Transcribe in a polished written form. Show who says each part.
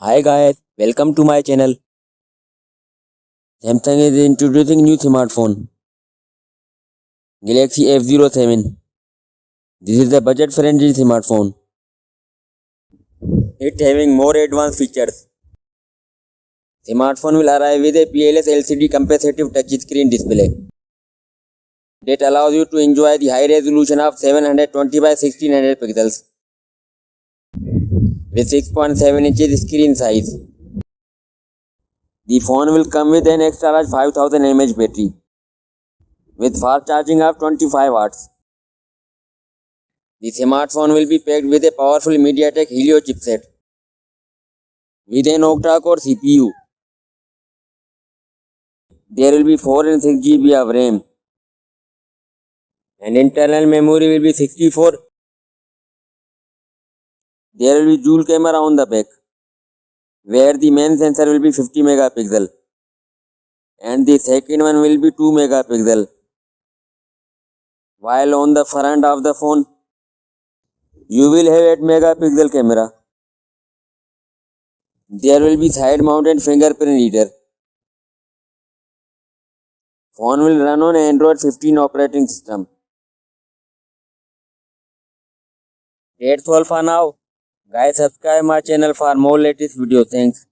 Speaker 1: Hi guys, welcome to my channel. Samsung is introducing new smartphone, Galaxy F07. This is a budget-friendly smartphone. It having more advanced features. Smartphone will arrive with a PLS LCD capacitive touchscreen display that allows you to enjoy the high resolution of 720 by 1600 pixels with 6.7 inches screen size. The phone will come with an extra large 5000 mAh battery with fast charging of 25 watts. The smartphone will be packed with a powerful MediaTek Helio chipset with an octa-core CPU. There will be 4 and 6 GB of RAM and internal memory will be 64. There will be dual camera on the back where the main sensor will be 50 megapixel and the second one will be 2 megapixel. While on the front of the phone you will have 8 megapixel camera. There will be side mounted fingerprint reader. Phone will run on Android 15 operating system. That's all for now. Guys, subscribe my channel for more latest videos. Thanks.